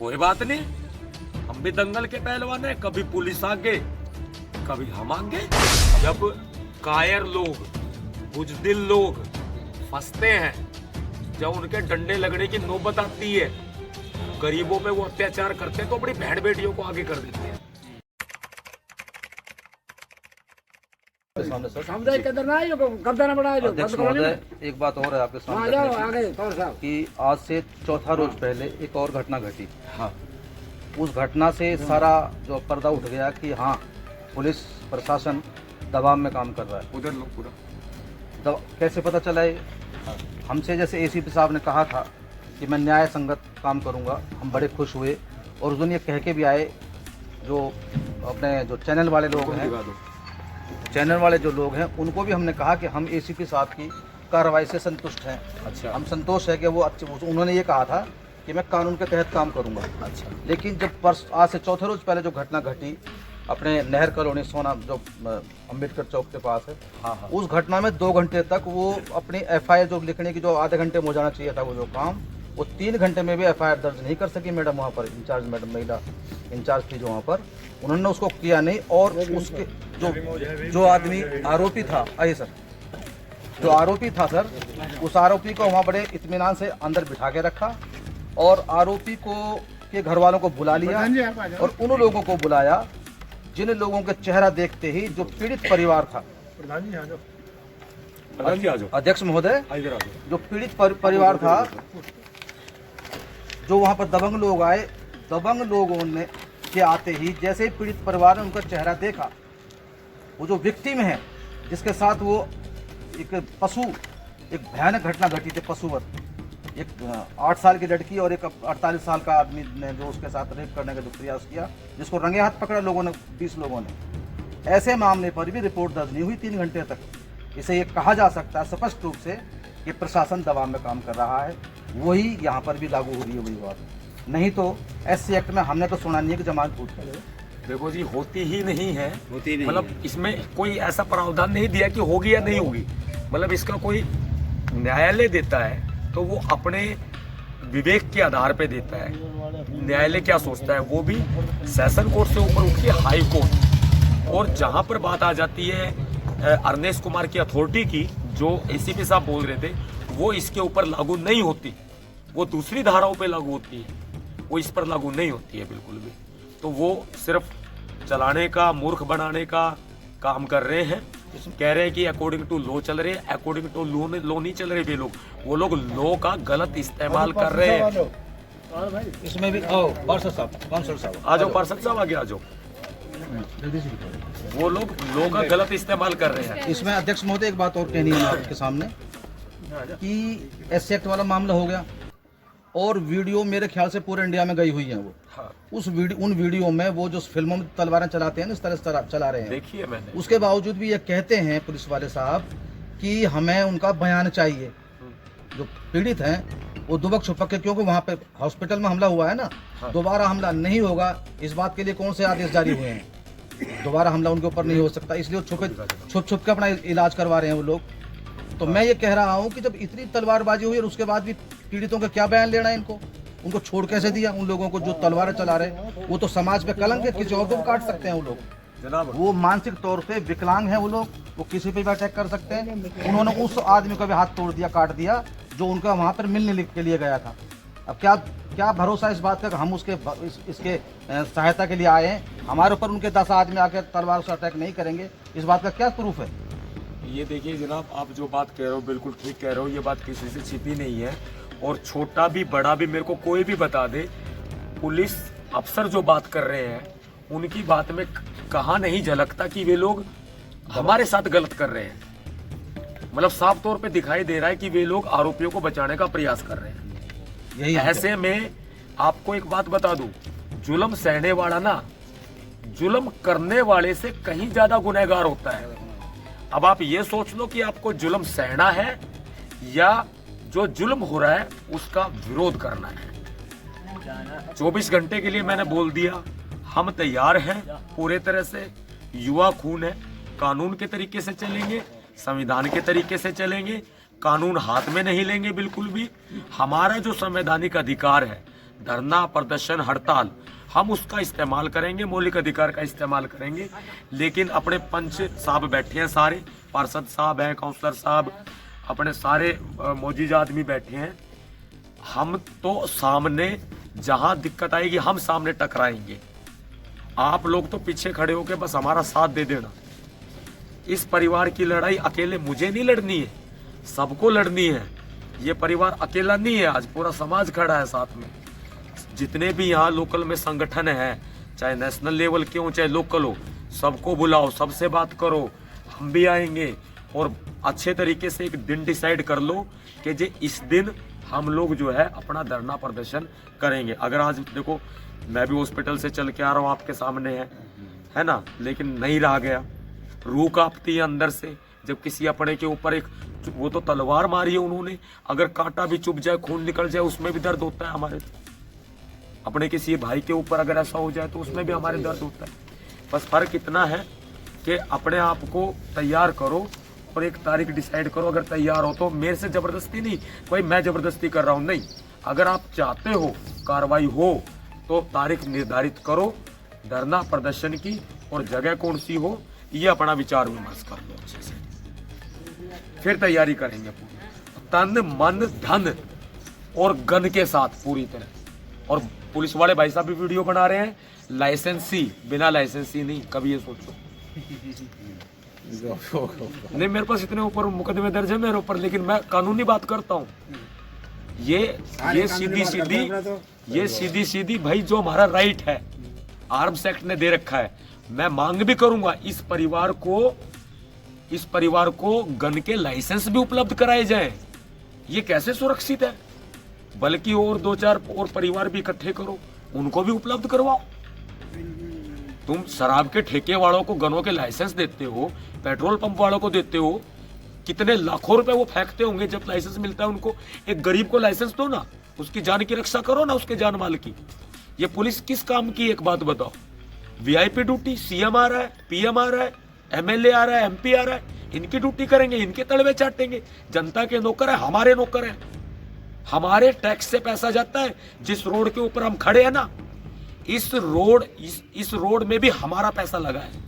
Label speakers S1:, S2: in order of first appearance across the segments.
S1: कोई बात नहीं, हम भी दंगल के पहलवान हैं। कभी पुलिस आगे कभी हम आगे। जब कायर लोग, बुजदिल लोग फंसते हैं, जब उनके डंडे लगने की नौबत आती है, गरीबों पे वो अत्याचार करते हैं, तो अपनी बहन बेटियों को आगे कर देते हैं।
S2: अध्यक्ष महोदय, एक बात और है आपके सामने कि आज से चौथा रोज पहले एक और घटना घटी।
S1: हाँ।
S2: उस घटना से सारा जो पर्दा उठ गया कि हाँ, पुलिस प्रशासन दबाव में काम कर रहा है।
S1: उधर लोग पूरा
S2: कैसे पता चला है? हमसे जैसे एसीपी साहब ने कहा था कि मैं न्याय संगत काम करूंगा, हम बड़े खुश हुए। और उस दिन ये कह के भी आए, जो अपने जो चैनल वाले लोग हैं, चैनल वाले जो लोग हैं, उनको भी हमने कहा कि हम एसीपी साहब की कार्रवाई से संतुष्ट हैं।
S1: अच्छा।
S2: हम संतोष है कि वो अच्छे, उन्होंने ये कहा था कि मैं कानून के तहत काम करूंगा।
S1: अच्छा।
S2: लेकिन जब आज से चौथे रोज पहले जो घटना घटी अपने नहर कॉलोनी सोना जो अंबेडकर चौक के पास है,
S1: हाँ।
S2: उस घटना में 2 घंटे तक वो अपनी एफआईआर जो लिखने की जो आधे घंटे में हो जाना चाहिए था वो जो काम, वो 3 घंटे में भी एफआईआर दर्ज नहीं कर सकी मैडम। वहाँ पर इंचार्ज मैडम, महिला इंचार्ज थी जो वहाँ पर, उन्होंने उसको किया नहीं। और उसके जो आदमी आरोपी था, आइए सर, जो आरोपी था सर, उस आरोपी को वहाँ बड़े इत्मीनान से अंदर बिठा के रखा और आरोपी को के घर वालों को बुला लिया और उन लोगों को बुलाया जिन लोगों के चेहरा देखते ही जो पीड़ित परिवार था। अध्यक्ष महोदय, जो पीड़ित परिवार था, जो वहाँ पर दबंग लोग आए, दबंग लोगों ने के आते ही जैसे ही पीड़ित परिवार ने उनका चेहरा देखा, वो जो विक्टिम है जिसके साथ वो एक पशु, एक भयानक घटना घटी थी पशुवत, एक 8 साल की लड़की और एक 48 साल का आदमी ने जो उसके साथ रेप करने का जो प्रयास किया, जिसको रंगे हाथ पकड़ा लोगों ने, 20 लोगों ने। ऐसे मामले पर भी रिपोर्ट दर्ज नहीं हुई 3 घंटे तक। इसे ये कहा जा सकता है स्पष्ट रूप से कि प्रशासन दबाव में काम कर रहा है। वही यहाँ पर भी लागू हो रही है वही बात। नहीं तो एससी एक्ट में हमने तो सुना नहीं है कि जमानत छूट है।
S1: देखो जी, होती ही नहीं है, मतलब इसमें कोई ऐसा प्रावधान नहीं दिया कि होगी या नहीं होगी। मतलब इसका कोई न्यायालय देता है तो वो अपने विवेक के आधार पे देता है। न्यायालय क्या सोचता है, वो भी सेशन कोर्ट से ऊपर उठ के हाई कोर्ट। और जहां पर बात आ जाती है अरनेश कुमार की अथॉरिटी की, जो एसीपी साहब बोल रहे थे, वो इसके ऊपर लागू नहीं होती, वो दूसरी धाराओं पे लागू होती है, वो इस पर लागू नहीं होती है बिल्कुल भी। तो वो सिर्फ चलाने का, मूर्ख बनाने का काम कर रहे हैं। कह रहे हैं कि अकॉर्डिंग टू लॉ चल रहे हैं, अकॉर्डिंग टू लॉ नहीं चल रहे। वो लोग लॉ का गलत इस्तेमाल कर रहे हैं।
S2: इसमें भी आओ पार्षद साहब, काउंसलर साहब
S1: आ जाओ, पार्षद साहब आगे आ जाओ। वो लोग लॉ का गलत इस्तेमाल कर रहे हैं।
S2: इसमें अध्यक्ष महोदय एक बात और कहनी है आपके सामने कि एससी एक्ट वाला मामला हो गया और वीडियो मेरे ख्याल से पूरे इंडिया में गई हुई है वो।
S1: हाँ।
S2: उन वीडियो में वो जो फिल्मों में तलवारें चलाते हैं, इस तरह से चला रहे हैं।
S1: देखिए मैंने। उसके
S2: उसके बावजूद भी ये कहते हैं पुलिस वाले साहब कि हमें उनका बयान चाहिए। जो पीड़ित हैं वो दुबक छुपक के, क्योंकि वहाँ पे हॉस्पिटल में हमला हुआ है ना।
S1: हाँ।
S2: दोबारा हमला नहीं होगा, इस बात के लिए कौन से आदेश जारी हुए हैं? दोबारा हमला उनके ऊपर नहीं हो सकता, इसलिए छुप के अपना इलाज करवा रहे हैं वो लोग। तो मैं ये कह रहा हूँ कि जब इतनी तलवारबाजी हुई और उसके बाद भी पीड़ितों का क्या बयान लेना है इनको? उनको छोड़ कैसे दिया? उन लोगों को जो तलवारें चला रहे, वो तो समाज पे कलंक है, किसी और को भी काट सकते हैं वो लोग।
S1: जनाब,
S2: वो मानसिक तौर पे विकलांग हैं वो लोग, वो किसी पे भी अटैक कर सकते हैं। उन्होंने उस आदमी का भी हाथ तोड़ दिया, काट दिया, जो उनका वहाँ पर मिलने के लिए गया था। अब क्या भरोसा इस बात का कि हम इसके सहायता के लिए आए हैं? हमारे ऊपर उनके 10 आदमी आकर तलवार से अटैक नहीं करेंगे, इस बात का क्या प्रूफ है?
S1: ये देखिए जनाब, आप जो बात कह रहे हो बिल्कुल ठीक कह रहे हो। ये बात किसी से छिपी नहीं है। और छोटा भी बड़ा भी मेरे को कोई भी बता दे, पुलिस अफसर जो बात कर रहे हैं उनकी बात में कहाँ नहीं झलकता कि वे लोग हमारे साथ गलत कर रहे हैं। मतलब साफ तौर पे दिखाई दे रहा है कि वे लोग आरोपियों को बचाने का प्रयास कर रहे हैं।
S2: यही
S1: ऐसे में आपको एक बात बता दूं, जुल्म सहने वाला ना जुल्म करने वाले से कहीं ज्यादा गुनहगार होता है। अब आप ये सोच लो कि आपको जुल्म सहना है या जो जुल्म हो रहा है उसका विरोध करना है। 24 घंटे के लिए मैंने बोल दिया, हम तैयार हैं पूरे तरह से। युवा खून है, कानून के तरीके से चलेंगे, संविधान के तरीके से चलेंगे, कानून हाथ में नहीं लेंगे बिल्कुल भी। हमारा जो संवैधानिक अधिकार है धरना प्रदर्शन हड़ताल हम उसका इस्तेमाल करेंगे, मौलिक अधिकार का इस्तेमाल करेंगे। लेकिन अपने पंच साहब बैठे हैं, सारे पार्षद साहब हैं, काउंसलर साहब, अपने सारे मौजूद आदमी बैठे हैं। हम तो सामने जहां दिक्कत आएगी हम सामने टकराएंगे। आप लोग तो पीछे खड़े होकर बस हमारा साथ दे देना। इस परिवार की लड़ाई अकेले मुझे नहीं लड़नी है, सबको लड़नी है। ये परिवार अकेला नहीं है, आज पूरा समाज खड़ा है साथ में। जितने भी यहाँ लोकल में संगठन है, चाहे नेशनल लेवल के हो चाहे लोकल हो, सबको बुलाओ, सबसे बात करो, हम भी आएंगे। और अच्छे तरीके से एक दिन डिसाइड कर लो कि जे इस दिन हम लोग जो है अपना धरना प्रदर्शन करेंगे। अगर आज देखो मैं भी हॉस्पिटल से चल के आ रहा हूँ, आपके सामने है ना, लेकिन नहीं रहा गया, रूह कांपती है अंदर से जब किसी अपने के ऊपर एक, वो तो तलवार मारी है उन्होंने, अगर कांटा भी चुभ जाए, खून निकल जाए, उसमें भी दर्द होता है हमारे। अपने किसी भाई के ऊपर अगर ऐसा हो जाए तो उसमें भी हमारे दर्द होता है। बस फर्क इतना है कि अपने आप को तैयार करो और एक तारीख डिसाइड करो। अगर तैयार हो तो, मेरे से जबरदस्ती नहीं, कोई मैं जबरदस्ती कर रहा हूँ नहीं। अगर आप चाहते हो कार्रवाई हो तो तारीख निर्धारित करो धरना प्रदर्शन की, और जगह कौन सी हो ये अपना विचार विमर्श कर लो अच्छे से, फिर तैयारी करेंगे पूरी तन मन धन और गन के साथ पूरी तरह। और पुलिस वाले भाई साहब भी वीडियो बना रहे हैं, लाइसेंसी बिना लाइसेंसी नहीं, कभी ये सोचो नहीं। मेरे पास इतने ऊपर मुकदमे दर्ज है मेरे ऊपर, लेकिन मैं कानूनी बात करता हूँ। ये सीधी सीधी भाई जो हमारा राइट है, आर्म्स एक्ट ने दे रखा है। मैं मांग भी करूंगा इस परिवार को गन के लाइसेंस भी उपलब्ध कराए जाएं। ये कैसे सुरक्षित है? बल्कि और 2-4 और परिवार भी इकट्ठे करो, उनको भी उपलब्ध करवाओ। तुम शराब के ठेके वालों को गनों के लाइसेंस देते हो, पेट्रोल पंप वालों को देते हो, कितने लाखों रुपए वो फेंकते होंगे जब लाइसेंस मिलता है उनको। एक गरीब को लाइसेंस दो ना, उसकी जान की रक्षा करो ना, उसके जान माल की। ये पुलिस किस काम की, एक बात बताओ। वीआईपी ड्यूटी, सीएम आ रहा है, पीएम आ रहा है, एमएलए आ रहा है, एमपी आ रहा है, इनकी ड्यूटी करेंगे, इनके तलवे चाटेंगे। जनता के नौकर है, हमारे नौकर है, हमारे टैक्स से पैसा जाता है। जिस रोड के ऊपर हम खड़े हैं ना, इस रोड में भी हमारा पैसा लगा है।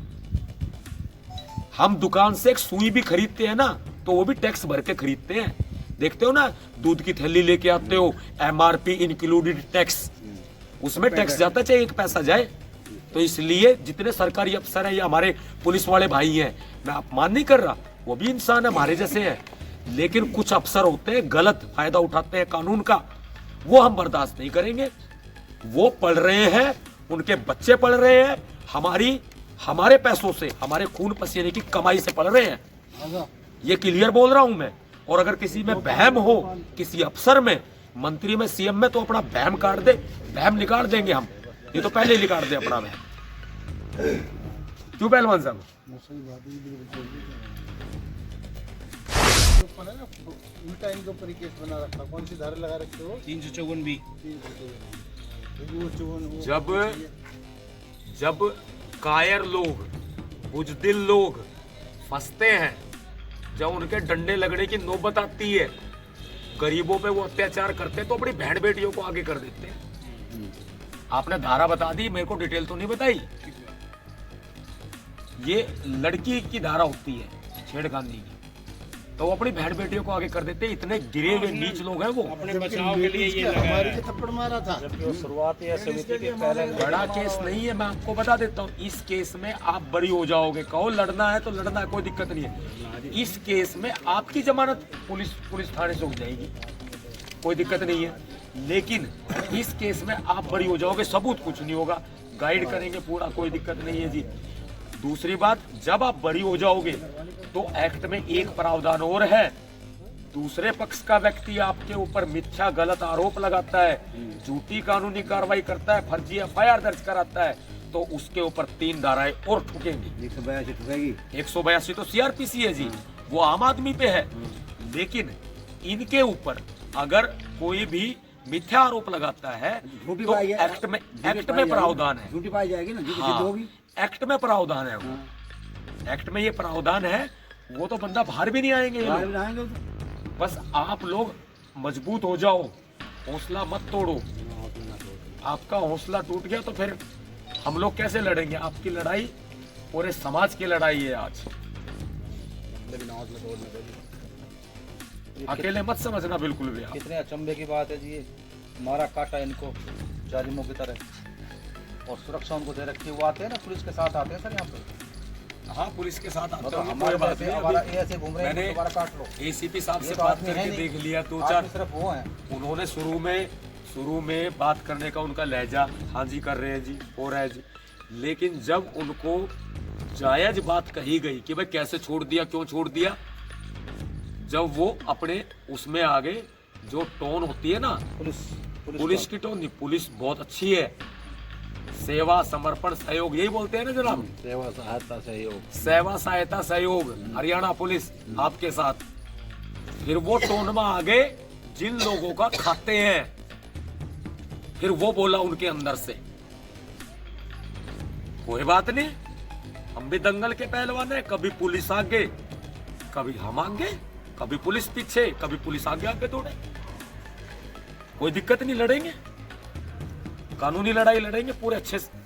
S1: हम दुकान से एक सुई भी खरीदते हैं ना, तो वो भी टैक्स भर के खरीदते हैं। देखते हो ना, दूध की थैली लेके आते हो, एमआरपी इंक्लूडेड टैक्स, उसमें टैक्स जाता, चाहे एक पैसा जाए। तो इसलिए जितने सरकारी अफसर हैं या हमारे पुलिस वाले भाई हैं, मैं अपमान नहीं कर रहा, वो भी इंसान है, हमारे जैसे हैं। लेकिन कुछ अफसर होते हैं गलत फायदा उठाते हैं कानून का, वो हम बर्दाश्त नहीं करेंगे। वो पढ़ रहे हैं, उनके बच्चे पढ़ रहे हैं, हमारे पैसों से, हमारे खून पसीने की कमाई से पढ़ रहे हैं। ये क्लियर बोल रहा हूं मैं। और अगर किसी में बहम हो, किसी अफसर में, मंत्री में, सीएम में, तो अपना बहम काट दे, बहम निकाल देंगे हम। ये तो पहले ही निकाल दे अपना बहम। क्यों पहलवान साहब?
S3: उल्टा इनके ऊपर केस बना रखा, कौन सी धारा लगा रखते हो? 354 बी।
S1: जब कायर लोग, बुजदिल लोग फंसते हैं, जब उनके डंडे लगने की नौबत आती है, गरीबों पे वो अत्याचार करते हैं, तो अपनी बहन बेटियों को आगे कर देते हैं। आपने धारा बता दी, मेरे को डिटेल तो नहीं बताई। ये लड़की की धारा होती है छेड़खानी की, तो वो अपनी बहन बेटियों को आगे कर देते हैं। इतने गिरे हुए नीच लोग हैं वो।
S3: अपने बचाव के लिए ये हमारी के थप्पड़ मारा था।
S4: शुरुआत या समिति के पहले
S1: बड़ा केस नहीं है, मैं आपको बता देता हूँ। इस केस में आप बरी हो जाओगे, कहो लड़ना है तो लड़ना है, कोई दिक्कत नहीं है। इस केस में आपकी जमानत पुलिस थाने से हो जाएगी, कोई दिक्कत नहीं है। लेकिन इस केस में आप बरी हो जाओगे, सबूत कुछ नहीं होगा, गाइड करेंगे पूरा, कोई दिक्कत नहीं है जी। दूसरी बात, जब आप बरी हो जाओगे तो एक्ट में एक प्रावधान और है, दूसरे पक्ष का व्यक्ति आपके ऊपर मिथ्या गलत आरोप लगाता है, झूठी कानूनी कार्रवाई करता है, फर्जी एफआईआर दर्ज कराता है, तो उसके ऊपर 3 धाराएं और ठुकेंगी।
S2: 182 ठुकेगी।
S1: 182 तो सीआरपीसी है जी, वो आम आदमी पे है। लेकिन इनके ऊपर अगर कोई भी मिथ्या आरोप लगाता है तो एक्ट में प्रावधान है,
S2: झूठी पाई जाएगी ना, झूठी
S1: हाँ,
S2: सिद्ध होगी।
S1: एक्ट में प्रावधान है वो, एक्ट में ये प्रावधान है, वो तो बंदा बाहर भी नहीं आएंगे ये लोग। बस आप लोग मजबूत हो जाओ, हौसला मत तोड़ो। आपका हौसला टूट गया तो फिर हम लोग कैसे लड़ेंगे? आपकी लड़ाई पूरे समाज की लड़ाई है आज। अकेले मत समझना बिल्कुल भी आप।
S2: कितने अचंभे की बात है जी, ये मारा काटा इनको जालिमों की तरह, और सुरक्षा उनको दे रखी है। वो आते हैं ना, पुलिस के साथ आते हैं सर यहाँ पे।
S1: हाँ, पुलिस के साथ आते
S2: मतलब
S1: हैं,
S2: हमारे
S1: कोई बात
S2: जैसे
S1: नहीं।
S2: हमारा
S1: अभी
S2: ऐसे घूम रहे हैं,
S1: मैंने
S2: दोबारा काट लो।
S1: एसीपी साहब
S2: ये
S1: से
S2: तो
S1: बात
S2: आदमी है
S1: करके
S2: नहीं।
S1: देख लिया, दो
S2: आदमी
S1: चार
S2: सिर्फ वो हैं।
S1: उन्होंने शुरू में बात करने का उनका लहजा, हाँ जी कर रहे हैं जी, हो रहा है जी। लेकिन जब उनको जायज बात कही गई कि भाई कैसे छोड़ दिया, क्यों छोड़ दिया, जब वो अपने उसमें आगे जो टोन होती है ना, पुलिस की टोन नहीं, पुलिस बहुत अच्छी है, सेवा समर्पण सहयोग यही बोलते हैं ना जनाब,
S4: सेवा सहायता सहयोग।
S1: सेवा सहायता सहयोग हरियाणा पुलिस आपके साथ। फिर वो टोन में आगे जिन लोगों का खाते हैं, फिर वो बोला उनके अंदर से, कोई बात नहीं, हम भी दंगल के पहलवान हैं, कभी पुलिस आगे, कभी हम आगे, कभी पुलिस पीछे, कभी पुलिस आगे आगे दौड़े, कोई दिक्कत नहीं, लड़ेंगे, कानूनी लड़ाई लड़ेंगे पूरे अच्छे से।